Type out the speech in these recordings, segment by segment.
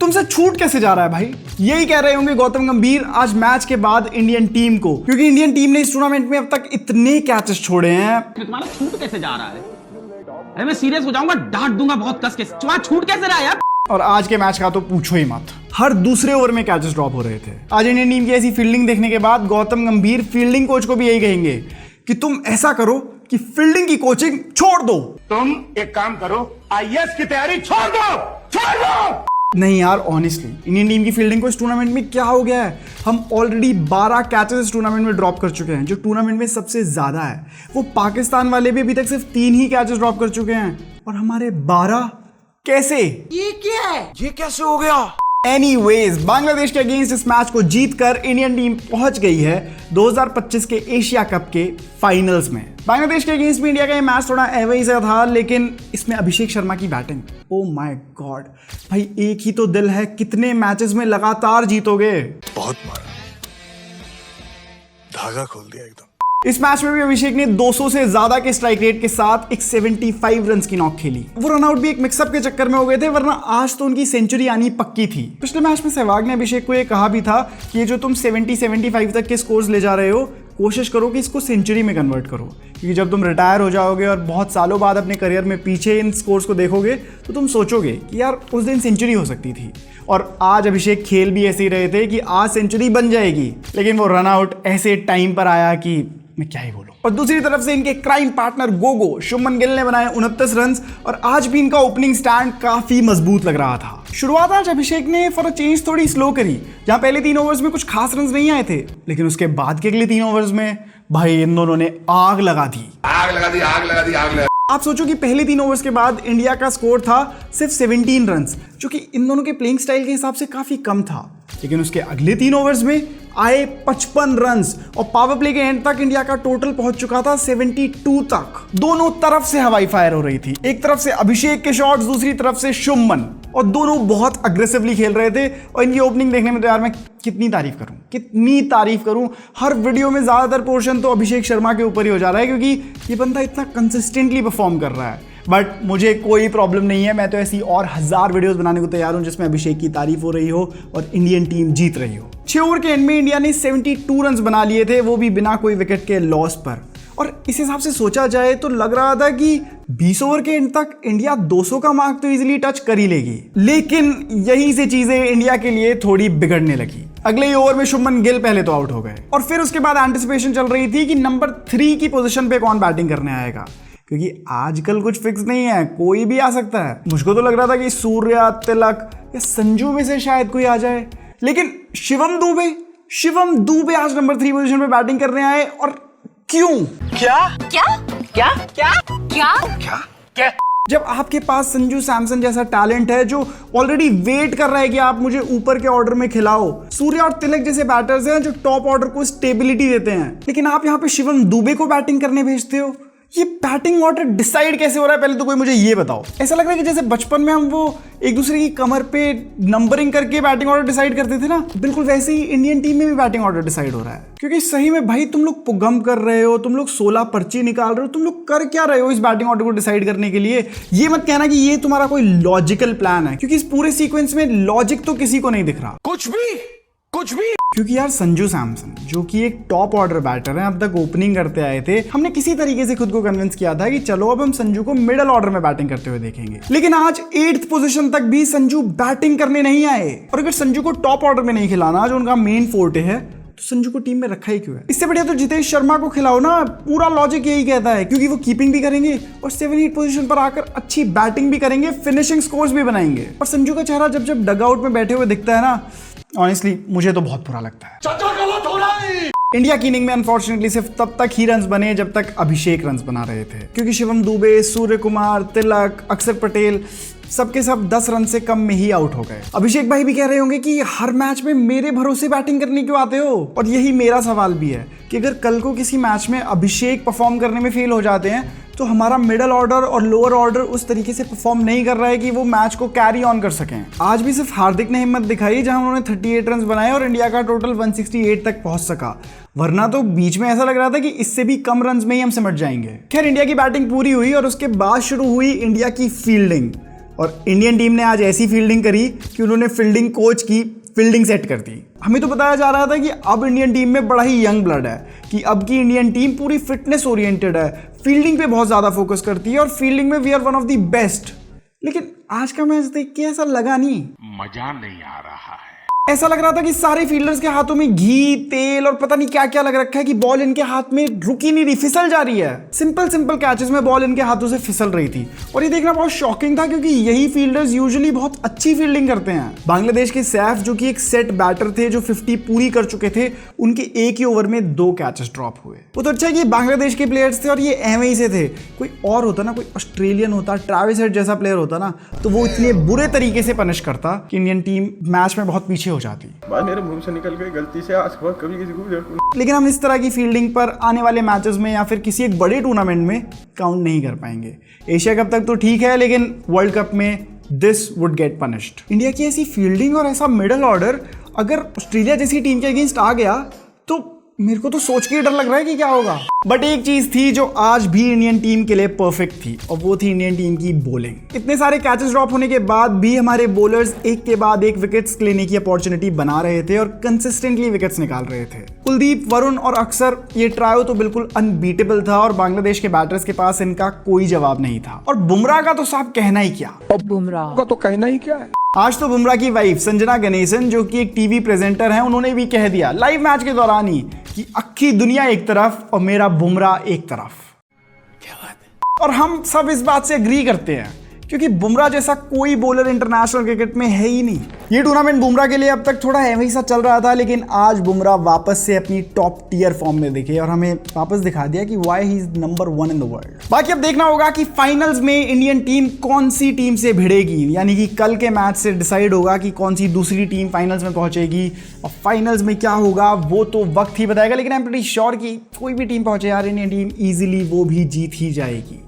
तुमसे छूट कैसे जा रहा है भाई? यही कह रहे होंगे गौतम गंभीर आज मैच के बाद इंडियन टीम को, क्योंकि इंडियन टीम ने इस टूर्नामेंट में अब तक इतने कैचेस छोड़े हैं। तुम्हारा छूट कैसे जा रहा है? अरे मैं सीरियस हो जाऊंगा, डांट दूंगा बहुत कस के। तुम्हारा छूट कैसे रहा है यार? और आज के मैच का तो पूछो ही मत, हर दूसरे ओवर में कैचेस ड्रॉप हो रहे थे। आज इंडियन टीम की ऐसी फील्डिंग देखने के बाद गौतम गंभीर फील्डिंग कोच को भी यही कहेंगे कि तुम ऐसा करो कि फील्डिंग की कोचिंग छोड़ दो। तुम एक काम करो, आईएएस की तैयारी छोड़ दो। नहीं यार, ऑनेस्टली इंडियन टीम की फील्डिंग को इस टूर्नामेंट में क्या हो गया है? हम ऑलरेडी 12 कैचेस इस टूर्नामेंट में ड्रॉप कर चुके हैं, जो टूर्नामेंट में सबसे ज्यादा है। वो पाकिस्तान वाले भी अभी तक सिर्फ 3 ही कैचेस ड्रॉप कर चुके हैं, और हमारे 12 कैसे? ये क्या है? ये कैसे हो गया? एनीवेज, बांग्लादेश के अगेंस्ट इस मैच को जीतकर इंडियन टीम पहुंच गई है 2025 के एशिया कप के फाइनल्स में। बांग्लादेश के अगेंस्ट में इंडिया का ये मैच थोड़ा एवरेज सा था, लेकिन इसमें अभिषेक शर्मा की बैटिंग, ओ माय गॉड भाई, एक ही तो दिल है, कितने मैचेस में लगातार जीतोगे? बहुत मारा, धागा खोल दिया एकदम। इस मैच में भी अभिषेक ने 200 से ज्यादा के स्ट्राइक रेट के साथ एक 75 रन की नॉक खेली। वो रनआउट भी एक मिक्सअप के चक्कर में हो गए थे, वरना आज तो उनकी सेंचुरी आनी पक्की थी। पिछले मैच में सहवाग ने अभिषेक को ये कहा भी था कि ये जो तुम 70-75 तक के स्कोर्स ले जा रहे हो, कोशिश करो कि इसको सेंचुरी में कन्वर्ट करो, क्योंकि जब तुम रिटायर हो जाओगे और बहुत सालों बाद अपने करियर में पीछे इन स्कोर्स को देखोगे तो तुम सोचोगे कि यार उस दिन सेंचुरी हो सकती थी। और आज अभिषेक खेल भी ऐसे ही रहे थे कि आज सेंचुरी बन जाएगी, लेकिन वो रनआउट ऐसे टाइम पर आया कि मैं क्या ही बोलूं। और दूसरी तरफ से इनके क्राइम पार्टनर गोगो शुभमन गिल ने बनाए 29 रन, और आज भी इनका ओपनिंग स्टैंड काफी मजबूत लग रहा था। शुरुआत आज अभिषेक ने फॉर अ चेंज थोड़ी स्लो करी, जहां पहले 3 ओवर्स में कुछ खास रन नहीं आए थे, लेकिन उसके बाद के अगले 3 ओवर्स में भाई इन दोनों ने आग लगा दी। आप सोचो कि पहले 3 ओवर्स के बाद इंडिया का स्कोर था सिर्फ 17 रन, जो कि इन दोनों के प्लेइंग स्टाइल के हिसाब से काफी कम था, लेकिन उसके अगले 3 ओवर्स में आए 55 रन, और पावर प्ले के एंड तक इंडिया का टोटल पहुंच चुका था 72 तक। दोनों तरफ से हवाई फायर हो रही थी, एक तरफ से अभिषेक के शॉट्स, दूसरी तरफ से शुभमन, और दोनों बहुत अग्रेसिवली खेल रहे थे। और इनकी ओपनिंग देखने में तो यार मैं कितनी तारीफ करूं। हर वीडियो में ज्यादातर पोर्शन तो अभिषेक शर्मा के ऊपर ही हो जा रहा है, क्योंकि ये बंदा इतना कंसिस्टेंटली परफॉर्म कर रहा है। बट मुझे कोई प्रॉब्लम नहीं है, मैं तो ऐसी और 1000 वीडियोस बनाने को तैयार हूं जिसमें अभिषेक की तारीफ हो रही हो और इंडियन टीम जीत रही हो। 6 ओवर के एंड में इंडिया ने 72 रन बना लिए थे, वो भी बिना कोई विकेट के लॉस पर। और इस हिसाब से सोचा जाए तो लग रहा था कि 20 ओवर के एंड तक इंडिया 200 का मार्क तो इजीली टच कर ही लेगी, लेकिन यहीं से चीजें इंडिया के लिए थोड़ी बिगड़ने लगी। अगले ही ओवर में शुभमन गिल पहले तो आउट हो गए, और फिर उसके बाद एंटिसिपेशन चल रही थी कि नंबर 3 की पोजीशन पे कौन बैटिंग करने आएगा, क्योंकि आजकल कुछ फिक्स नहीं है, कोई भी आ सकता है। मुझको तो लग रहा था कि सूर्या, तिलक या संजू में से शायद कोई आ जाए, लेकिन शिवम दुबे आज नंबर 3 पोजीशन पे बैटिंग करने आए। और क्यों? क्या? जब आपके पास संजू सैमसन जैसा टैलेंट है जो ऑलरेडी वेट कर रहा है कि आप मुझे ऊपर के ऑर्डर में खिलाओ, सूर्या और तिलक जैसे बैटर्स हैं जो टॉप ऑर्डर को स्टेबिलिटी देते हैं, लेकिन आप यहाँ पे शिवम दुबे को बैटिंग करने भेजते हो। ये बैटिंग ऑर्डर डिसाइड कैसे हो रहा है, पहले तो कोई मुझे ये बताओ। ऐसा लग रहा है कि जैसे बचपन में हम वो एक दूसरे की कमर पे नंबरिंग करके बैटिंग ऑर्डर डिसाइड करते थे ना, बिल्कुल वैसे ही इंडियन टीम में भी बैटिंग ऑर्डर डिसाइड हो रहा है। क्योंकि सही में भाई तुम लोग पुगम कर रहे हो, तुम लोग 16 पर्ची निकाल रहे हो, तुम लोग कर क्या रहे हो इस बैटिंग ऑर्डर को डिसाइड करने के लिए? ये मत कहना कि ये तुम्हारा कोई लॉजिकल प्लान है, क्योंकि इस पूरे सीक्वेंस में लॉजिक तो किसी को नहीं दिख रहा, कुछ भी। क्योंकि यार संजू सैमसन जो कि एक टॉप ऑर्डर बैटर है, अब तक ओपनिंग करते आए थे, हमने किसी तरीके से खुद को कन्विंस किया था कि चलो अब हम संजू को मिडिल ऑर्डर में बैटिंग करते हुए देखेंगे, लेकिन आज 8th पोजीशन तक भी संजू बैटिंग करने नहीं आए। और अगर संजू को टॉप ऑर्डर में नहीं खिलाना जो उनका मेन फोर्टे है, तो संजू को टीम में रखा ही क्यों है? इससे बढ़िया तो जितेश शर्मा को खिलाओ ना, पूरा लॉजिक यही कहता है, क्योंकि वो कीपिंग भी करेंगे और 7-8 पोजीशन पर आकर अच्छी बैटिंग भी करेंगे, फिनिशिंग स्कोर्स भी बनाएंगे। और संजू का चेहरा जब डगआउट में बैठे हुए दिखता है ना, ऑनेस्टली मुझे तो बहुत बुरा लगता है। इंडिया की इनिंग में अनफॉर्चुनेटली सिर्फ तब तक ही रन्स बने जब तक अभिषेक रन्स बना रहे थे, क्योंकि शिवम दुबे, सूर्य कुमार, तिलक, अक्षर पटेल सबके सब 10 रन से कम में ही आउट हो गए। अभिषेक भाई भी कह रहे होंगे कि हर मैच में मेरे भरोसे बैटिंग करने क्यों आते हो? और यही मेरा सवाल भी है कि अगर कल को किसी मैच में अभिषेक परफॉर्म करने में फेल हो जाते हैं, तो हमारा मिडिल ऑर्डर और लोअर ऑर्डर उस तरीके से परफॉर्म नहीं कर रहा है कि वो मैच को कैरी ऑन कर सकें। आज भी सिर्फ हार्दिक ने हिम्मत दिखाई, जहां उन्होंने 38 रन बनाए और इंडिया का टोटल 168 तक पहुंच सका, वरना तो बीच में ऐसा लग रहा था कि इससे भी कम रन में ही हम सिमट जाएंगे। खैर इंडिया की बैटिंग पूरी हुई और उसके बाद शुरू हुई इंडिया की फील्डिंग। और इंडियन टीम ने आज ऐसी फील्डिंग करी कि उन्होंने फील्डिंग कोच की फील्डिंग सेट कर दी। हमें तो बताया जा रहा था कि अब इंडियन टीम में बड़ा ही यंग ब्लड है, कि अब की इंडियन टीम पूरी फिटनेस ओरिएंटेड है, फील्डिंग पे बहुत ज़्यादा फोकस करती है और फील्डिंग में we are one of the best. लेकिन आज का मैच देख के ऐसा लगा नहीं, मजा नहीं आ रहा है। ऐसा लग रहा था कि सारे फील्डर्स के हाथों में घी, तेल और पता नहीं क्या क्या लग रखा है कि बॉल इनके हाथ में रुकी नहीं रही, फिसल जा रही है। सिंपल कैचेस में बॉल इनके हाथों से फिसल रही थी और ये देखना बहुत शॉकिंग था, क्योंकि यही फील्डर्स यूजुअली बहुत अच्छी फील्डिंग करते हैं। बांग्लादेश के सैफ, जो कि एक सेट बैटर थे जो 50 पूरी कर चुके थे, उनके एक ही ओवर में 2 कैचेस ड्रॉप हुए। वो तो अच्छा है कि बांग्लादेश के प्लेयर्स थे और ये एवं से थे। कोई और होता ना, कोई ऑस्ट्रेलियन होता, ट्रेविस हेड जैसा प्लेयर होता ना, तो वो इतने बुरे तरीके से पनिश करता कि इंडियन टीम मैच में बहुत पीछे हो जाती। बात मेरे मुंह से निकल गई गलती से, आज खबर कभी किसी को। लेकिन हम इस तरह की फील्डिंग पर आने वाले मैचेस में या फिर किसी एक बड़े टूर्नामेंट में काउंट नहीं कर पाएंगे। एशिया कप तक तो ठीक है, लेकिन वर्ल्ड कप में this would get punished. India की ऐसी फील्डिंग और ऐसा मिडल ऑर्डर अगर ऑस्ट्रेलिया जैसी टीम के अगेंस्ट आ गया तो मेरे को तो सोच के डर लग रहा है कि क्या होगा। बट एक चीज थी जो आज भी इंडियन टीम के लिए परफेक्ट थी, और वो थी इंडियन टीम की बॉलिंग। इतने सारे कैचेस ड्रॉप होने के बाद भी हमारे बॉलर्स एक के बाद एक विकेट्स लेने की अपॉर्चुनिटी बना रहे थे और कंसिस्टेंटली विकेट्स निकाल रहे थे। कुलदीप, वरुण और अक्षर, ये ट्रायो तो बिल्कुल अनबीटेबल था और बांग्लादेश के बैटर्स के पास इनका कोई जवाब नहीं था। और बुमराह का तो साहब कहना ही क्या, बुमराह का तो कहना ही क्या है। आज तो बुमराह की वाइफ संजना गणेशन, जो कि एक टीवी प्रेजेंटर हैं, उन्होंने भी कह दिया लाइव मैच के दौरान ही कि अक्खी दुनिया एक तरफ और मेरा बुमराह एक तरफ। क्या बात है। और हम सब इस बात से एग्री करते हैं, क्योंकि बुमराह जैसा कोई बॉलर इंटरनेशनल क्रिकेट में है ही नहीं। ये टूर्नामेंट बुमराह के लिए अब तक थोड़ा ऐसा सा चल रहा था, लेकिन आज बुमराह वापस से अपनी टॉप टियर फॉर्म में दिखे और हमें वापस दिखा दिया कि why he is number 1 in the world. बाकी अब देखना होगा कि फाइनल्स में इंडियन टीम कौन सी टीम से भिड़ेगी, यानी कि कल के मैच से डिसाइड होगा कि कौन सी दूसरी टीम फाइनल्स में पहुंचेगी। और फाइनल्स में क्या होगा वो तो वक्त ही बताएगा, लेकिन आई एम प्रीटी श्योर कि कोई भी टीम पहुंचे यार, इंडियन टीम ईजिली वो भी जीत ही जाएगी।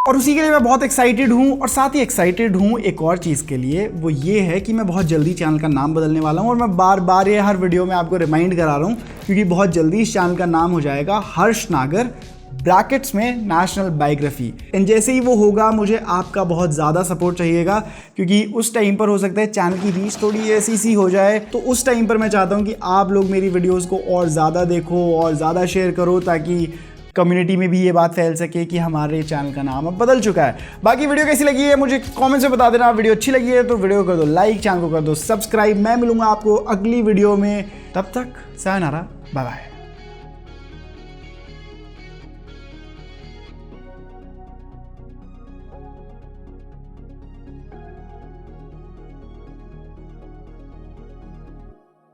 और उसी के लिए मैं बहुत एक्साइटेड हूँ, और साथ ही एक्साइटेड हूँ एक और चीज़ के लिए, वो ये है कि मैं बहुत जल्दी चैनल का नाम बदलने वाला हूँ। और मैं बार बार ये हर वीडियो में आपको रिमाइंड करा रहा हूँ, क्योंकि बहुत जल्दी इस चैनल का नाम हो जाएगा हर्ष नागर, ब्रैकेट्स में नेशनल बायोग्राफी। एंड जैसे ही वो होगा, मुझे आपका बहुत ज़्यादा सपोर्ट चाहिएगा, क्योंकि उस टाइम पर हो सकता है चैनल की रीच थोड़ी ऐसी सी हो जाए। तो उस टाइम पर मैं चाहता हूँ कि आप लोग मेरी वीडियोज़ को और ज़्यादा देखो और ज़्यादा शेयर करो, ताकि कम्युनिटी में भी ये बात फैल सके कि हमारे चैनल का नाम अब बदल चुका है। बाकी वीडियो कैसी लगी है मुझे कमेंट्स में बता देना। वीडियो अच्छी लगी है तो वीडियो कर दो लाइक, चैनल को कर दो सब्सक्राइब। मैं मिलूंगा आपको अगली वीडियो में, तब तक सायोनारा, बाय बाय।